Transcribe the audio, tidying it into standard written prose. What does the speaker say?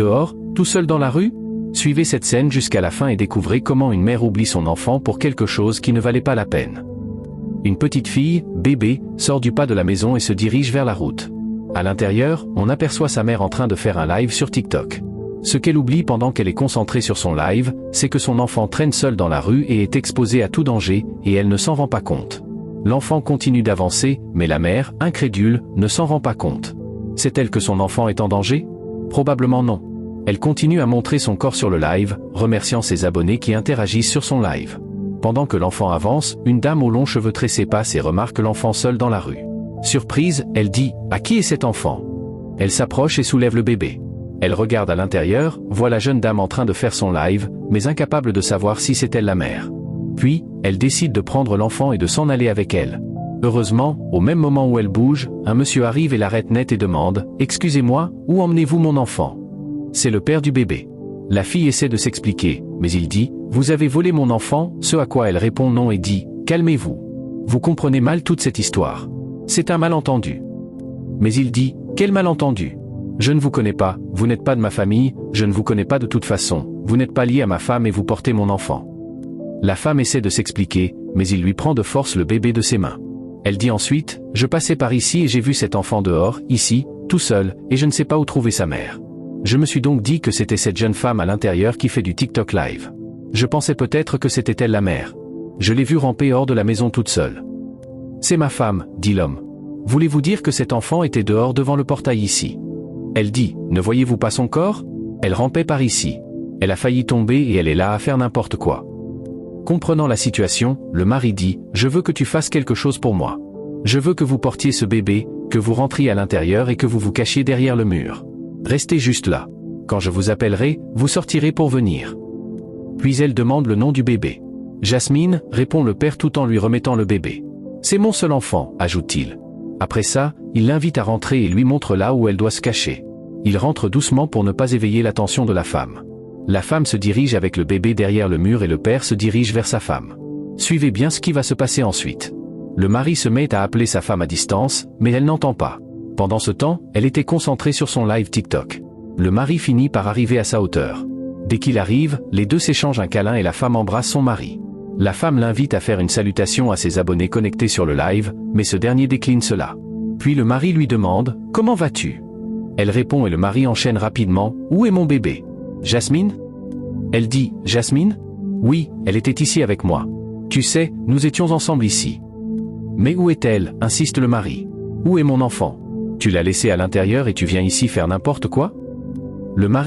Dehors, tout seul dans la rue? Suivez cette scène jusqu'à la fin et découvrez comment une mère oublie son enfant pour quelque chose qui ne valait pas la peine. Une petite fille, bébé, sort du pas de la maison et se dirige vers la route. À l'intérieur, on aperçoit sa mère en train de faire un live sur TikTok. Ce qu'elle oublie pendant qu'elle est concentrée sur son live, c'est que son enfant traîne seul dans la rue et est exposé à tout danger, et elle ne s'en rend pas compte. L'enfant continue d'avancer, mais la mère, incrédule, ne s'en rend pas compte. Sait-elle que son enfant est en danger? Probablement non. Elle continue à montrer son corps sur le live, remerciant ses abonnés qui interagissent sur son live. Pendant que l'enfant avance, une dame aux longs cheveux tressés passe et remarque l'enfant seul dans la rue. Surprise, elle dit « À qui est cet enfant ?» Elle s'approche et soulève le bébé. Elle regarde à l'intérieur, voit la jeune dame en train de faire son live, mais incapable de savoir si c'est elle la mère. Puis, elle décide de prendre l'enfant et de s'en aller avec elle. Heureusement, au même moment où elle bouge, un monsieur arrive et l'arrête net et demande « Excusez-moi, où emmenez-vous mon enfant ?» C'est le père du bébé. La fille essaie de s'expliquer, mais il dit « Vous avez volé mon enfant ?» Ce à quoi elle répond non et dit « Calmez-vous. Vous comprenez mal toute cette histoire. C'est un malentendu. » Mais il dit « Quel malentendu? Je ne vous connais pas, vous n'êtes pas de ma famille, je ne vous connais pas de toute façon, vous n'êtes pas lié à ma femme et vous portez mon enfant. » La femme essaie de s'expliquer, mais il lui prend de force le bébé de ses mains. Elle dit ensuite « Je passais par ici et j'ai vu cet enfant dehors, ici, tout seul, et je ne sais pas où trouver sa mère. Je me suis donc dit que c'était cette jeune femme à l'intérieur qui fait du TikTok live. Je pensais peut-être que c'était elle la mère. Je l'ai vue ramper hors de la maison toute seule. C'est ma femme, dit l'homme. Voulez-vous dire que cet enfant était dehors devant le portail ici? Elle dit, ne voyez-vous pas son corps? Elle rampait par ici. Elle a failli tomber et elle est là à faire n'importe quoi. Comprenant la situation, le mari dit, je veux que tu fasses quelque chose pour moi. Je veux que vous portiez ce bébé, que vous rentriez à l'intérieur et que vous vous cachiez derrière le mur. Restez juste là. Quand je vous appellerai, vous sortirez pour venir. Puis elle demande le nom du bébé. Jasmine, répond le père tout en lui remettant le bébé. C'est mon seul enfant, ajoute-t-il. Après ça, il l'invite à rentrer et lui montre là où elle doit se cacher. Il rentre doucement pour ne pas éveiller l'attention de la femme. La femme se dirige avec le bébé derrière le mur et le père se dirige vers sa femme. Suivez bien ce qui va se passer ensuite. Le mari se met à appeler sa femme à distance, mais elle n'entend pas. Pendant ce temps, elle était concentrée sur son live TikTok. Le mari finit par arriver à sa hauteur. Dès qu'il arrive, les deux s'échangent un câlin et la femme embrasse son mari. La femme l'invite à faire une salutation à ses abonnés connectés sur le live, mais ce dernier décline cela. Puis le mari lui demande « Comment vas-tu ?» Elle répond et le mari enchaîne rapidement « Où est mon bébé? Jasmine ?» Elle dit « Jasmine? Oui, elle était ici avec moi. Tu sais, nous étions ensemble ici. » Mais où est-elle? Insiste le mari. Où est mon enfant? Tu l'as laissé à l'intérieur et tu viens ici faire n'importe quoi? Le mari